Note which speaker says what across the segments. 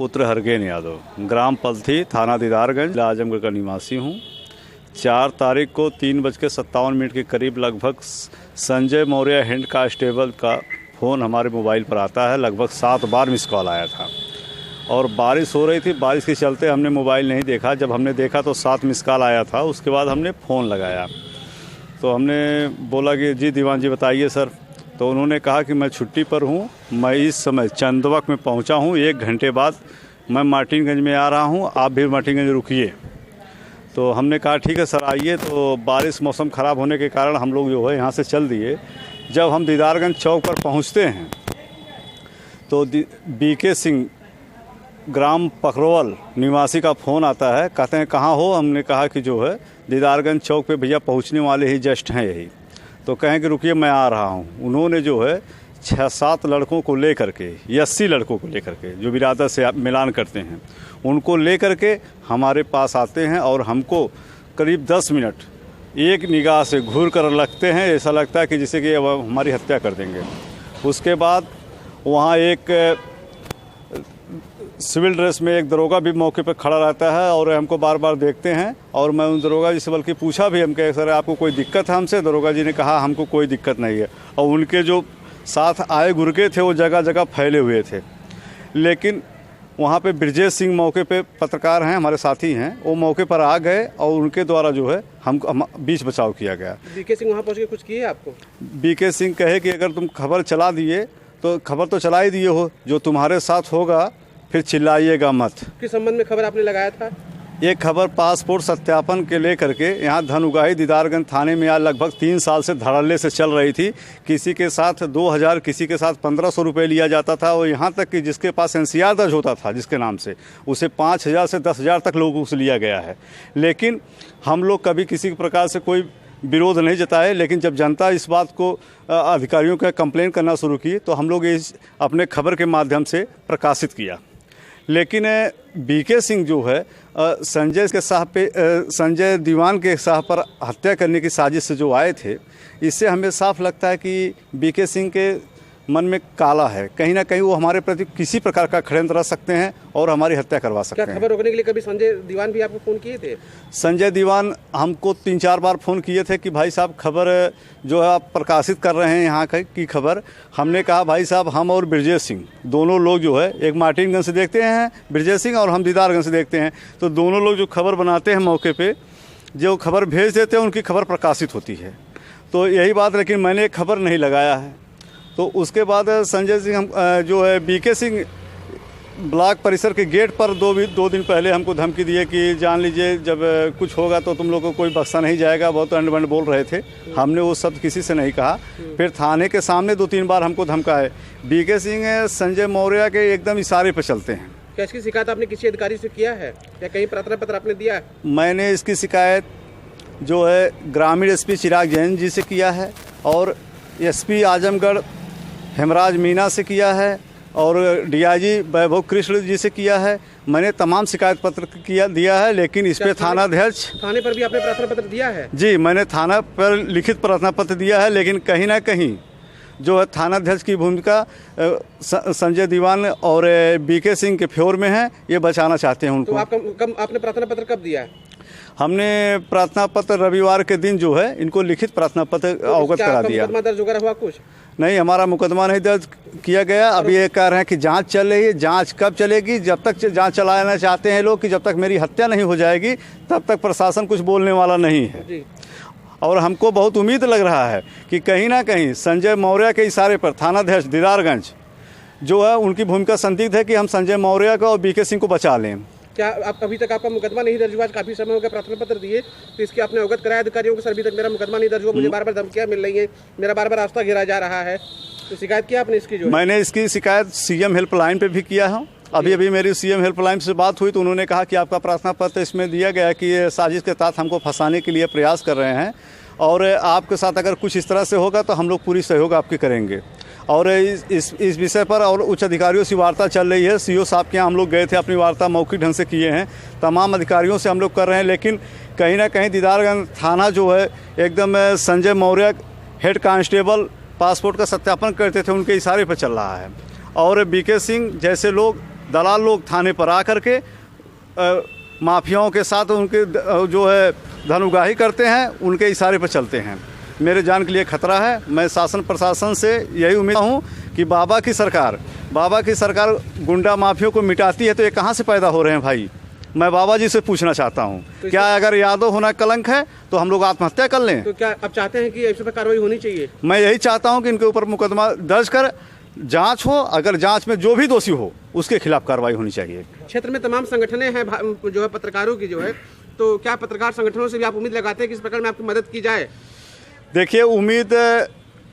Speaker 1: पुत्र हरगेन यादव, ग्राम पलथी, थाना दीदारगंज, आजमगढ़ का निवासी हूँ। 4 तारीख को 3:57 के करीब लगभग संजय मौर्य हेड कांस्टेबल का फ़ोन हमारे मोबाइल पर आता है। लगभग 7 बार मिस कॉल आया था और बारिश हो रही थी। बारिश के चलते हमने मोबाइल नहीं देखा। जब हमने देखा तो 7 मिस कॉल आया था। उसके बाद हमने फ़ोन लगाया तो हमने बोला कि जी दीवान जी बताइए सर। तो उन्होंने कहा कि मैं छुट्टी पर हूँ, मैं इस समय चंदवक में पहुँचा हूँ, 1 घंटे बाद मैं मार्टिनगंज में आ रहा हूँ, आप भी मार्टिनगंज रुकिए। तो हमने कहा ठीक है सर आइए। तो बारिश मौसम ख़राब होने के कारण हम लोग जो है यहाँ से चल दिए। जब हम दीदारगंज चौक पर पहुँचते हैं तो बीके सिंह ग्राम पखरौल निवासी का फ़ोन आता है। कहते हैं कहाँ हो? हमने कहा कि जो है दीदारगंज चौक पे भैया पहुँचने वाले ही जस्ट हैं यही। तो कहें कि रुकिए मैं आ रहा हूँ। उन्होंने जो है 6-7 लड़कों को ले करके, 80 लड़कों को ले करके जो बिरादर से आप मिलान करते हैं, उनको ले करके हमारे पास आते हैं और हमको करीब 10 मिनट एक निगाह से घूर कर लगते हैं। ऐसा लगता है कि जैसे कि अब हमारी हत्या कर देंगे। उसके बाद वहाँ एक सिविल ड्रेस में एक दरोगा भी मौके पर खड़ा रहता है और हमको बार बार देखते हैं। और मैं उन दरोगा जी से बल्कि पूछा भी, हम कहे सर आपको कोई दिक्कत है हमसे? दरोगा जी ने कहा हमको कोई दिक्कत नहीं है। और उनके जो साथ आए गुर्गे थे वो जगह जगह फैले हुए थे। लेकिन वहाँ पे ब्रजेश सिंह मौके पे पत्रकार हैं, हमारे साथी हैं, वो मौके पर आ गए और उनके द्वारा जो है हम बीच बचाव किया गया।
Speaker 2: बीके सिंह वहाँ पहुँच के कुछ किए आपको?
Speaker 1: बीके सिंह कहे कि अगर तुम खबर चला दिए तो खबर तो चला ही दिए हो, जो तुम्हारे साथ होगा फिर चिल्लाइएगा मत।
Speaker 2: किस संबंध में खबर आपने लगाया था?
Speaker 1: ये खबर पासपोर्ट सत्यापन के लेकर के यहाँ धनुगाही दीदारगंज थाने में आज लगभग 3 साल से धड़ल्ले से चल रही थी। किसी के साथ 2000, किसी के साथ 1500 रुपये लिया जाता था और यहाँ तक कि जिसके पास एनसीआर दर्ज होता था जिसके नाम से, उसे 5000 से 10,000 तक लोगों से लिया गया है। लेकिन हम लोग कभी किसी प्रकार से कोई विरोध नहीं जताए। लेकिन जब जनता इस बात को अधिकारियों का कंप्लेन करना शुरू की तो हम लोग इस अपने खबर के माध्यम से प्रकाशित किया। लेकिन बीके सिंह जो है संजय दीवान के साह पर हत्या करने की साजिश से जो आए थे, इससे हमें साफ लगता है कि बीके सिंह के मन में काला है। कहीं ना कहीं वो हमारे प्रति किसी प्रकार का षड्यंत्र रच सकते हैं और हमारी हत्या करवा सकते हैं।
Speaker 2: क्या खबर रोकने के लिए कभी संजय दीवान भी आपको फ़ोन किए थे?
Speaker 1: संजय दीवान हमको 3-4 बार फ़ोन किए थे कि भाई साहब खबर जो है आप प्रकाशित कर रहे हैं यहाँ की खबर। हमने कहा भाई साहब हम और ब्रजेश सिंह दोनों लोग जो है, एक मार्टिनगंज से देखते हैं ब्रजेश सिंह और हम दीदारगंज से देखते हैं, तो दोनों लोग जो खबर बनाते हैं मौके पर जो खबर भेज देते हैं उनकी खबर प्रकाशित होती है। तो यही बात, लेकिन मैंने खबर नहीं लगाया है। तो उसके बाद संजय सिंह हम जो है बीके सिंह ब्लॉक परिसर के गेट पर 2 दिन पहले हमको धमकी दिए कि जान लीजिए जब कुछ होगा तो तुम लोग को कोई बख्शा नहीं जाएगा। बहुत अंड बोल रहे थे। हमने वो शब्द किसी से नहीं कहा। फिर थाने के सामने 2-3 बार हमको धमकाए। बीके सिंह संजय मौर्य के एकदम इशारे पर चलते हैं।
Speaker 2: क्या इसकी शिकायत आपने किसी अधिकारी से किया है या कहीं प्रार्थना पत्र आपने दिया है?
Speaker 1: मैंने इसकी शिकायत जो है ग्रामीण एसपी चिराग जैन जी से किया है और एसपी आजमगढ़ हेमराज मीना से किया है और डीआईजी वैभव कृष्ण जी से किया है। मैंने तमाम शिकायत पत्र दिया है। लेकिन इस पे थानाध्यक्ष,
Speaker 2: थाने पर भी आपने प्रार्थना पत्र दिया है? जी,
Speaker 1: मैंने थाना पर लिखित प्रार्थना पत्र दिया है। लेकिन कहीं ना कहीं जो है थानाध्यक्ष की भूमिका संजय दीवान और बीके सिंह के फेवर में है, ये बचाना चाहते हैं उनको।
Speaker 2: तो आपने प्रार्थना पत्र कब दिया है?
Speaker 1: हमने प्रार्थना पत्र रविवार के दिन जो है इनको लिखित प्रार्थना पत्र अवगत करा दिया।
Speaker 2: मुकदमा दर्ज वगैरह हुआ कुछ?
Speaker 1: नहीं, हमारा मुकदमा नहीं दर्ज किया गया। अभी ये कह रहे हैं कि जांच चल रही है। जांच कब चलेगी? जब तक जांच चलाना चाहते हैं लोग कि जब तक मेरी हत्या नहीं हो जाएगी तब तक प्रशासन कुछ बोलने वाला नहीं है जी। और हमको बहुत उम्मीद लग रहा है कि कहीं ना कहीं संजय मौर्य के इशारे पर थानाध्यक्ष दीदारगंज जो है उनकी भूमिका संदिग्ध है कि हम संजय मौर्य को और बीके सिंह को बचा लें।
Speaker 2: क्या आप अभी तक आपका मुकदमा नहीं दर्ज हुआ? काफ़ी समय हो गया प्रार्थना पत्र दिए, तो इसकी आपने अवगत कराया अधिकारियों को? सर अभी तक मेरा मुकदमा नहीं दर्ज हुआ, मुझे बार बार धमकियाँ मिल रही हैं, मेरा बार बार रास्ता घेरा जा रहा है। तो शिकायत किया आपने इसकी? जो
Speaker 1: मैंने इसकी शिकायत सीएम हेल्पलाइन पे भी किया है। अभी मेरी सीएम हेल्पलाइन से बात हुई तो उन्होंने कहा कि आपका प्रार्थना पत्र इसमें दिया गया कि ये साजिश के तहत हमको फंसाने के लिए प्रयास कर रहे हैं और आपके साथ अगर कुछ इस तरह से होगा तो हम लोग पूरी सहयोग आपकी करेंगे। और इस विषय पर और उच्च अधिकारियों से वार्ता चल रही है। सीओ साहब के यहाँ हम लोग गए थे, अपनी वार्ता मौखिक ढंग से किए हैं। तमाम अधिकारियों से हम लोग कर रहे हैं। लेकिन कहीं ना कहीं दीदारगंज थाना जो है एकदम Sanjay Maurya head constable passport का सत्यापन करते थे उनके इशारे पर चल रहा है। और बीके सिंह जैसे लोग दलाल लोग थाने पर आ करके माफियाओं के साथ उनके जो है धन उगाही करते हैं, उनके इशारे पर चलते हैं। मेरे जान के लिए खतरा है। मैं शासन प्रशासन से यही उम्मीद हूँ कि बाबा की सरकार गुंडा माफियों को मिटाती है तो ये कहाँ से पैदा हो रहे हैं भाई? मैं बाबा जी से पूछना चाहता हूँ, क्या अगर यादव होना कलंक है तो हम लोग आत्महत्या कर लें?
Speaker 2: तो क्या आप चाहते हैं कि इस पर कार्रवाई होनी चाहिए?
Speaker 1: मैं यही चाहता हूँ कि इनके ऊपर मुकदमा दर्ज कर जांच हो, अगर जांच में जो भी दोषी हो उसके खिलाफ कार्रवाई होनी चाहिए।
Speaker 2: क्षेत्र में तमाम संगठनें हैं जो है पत्रकारों की जो है, तो क्या पत्रकार संगठनों से भी आप उम्मीद लगाते हैं कि इस प्रकार में आपकी मदद की जाए?
Speaker 1: देखिए, उम्मीद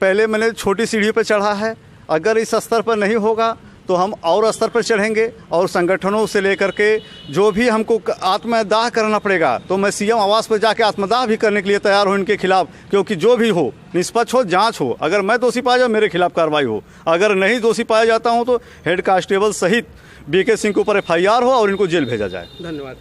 Speaker 1: पहले मैंने छोटी सीढ़ी पर चढ़ा है, अगर इस स्तर पर नहीं होगा तो हम और स्तर पर चढ़ेंगे और संगठनों से लेकर के जो भी हमको आत्मदाह करना पड़ेगा तो मैं सीएम आवास पर जाके आत्मदाह भी करने के लिए तैयार हूँ इनके खिलाफ, क्योंकि जो भी हो निष्पक्ष हो, जांच हो। अगर मैं दोषी पाया जाऊँ मेरे खिलाफ कार्रवाई हो, अगर नहीं दोषी पाया जाता हूँ तो हेड कांस्टेबल सहित बीके सिंह के ऊपर FIR हो और इनको जेल भेजा जाए।
Speaker 2: धन्यवाद।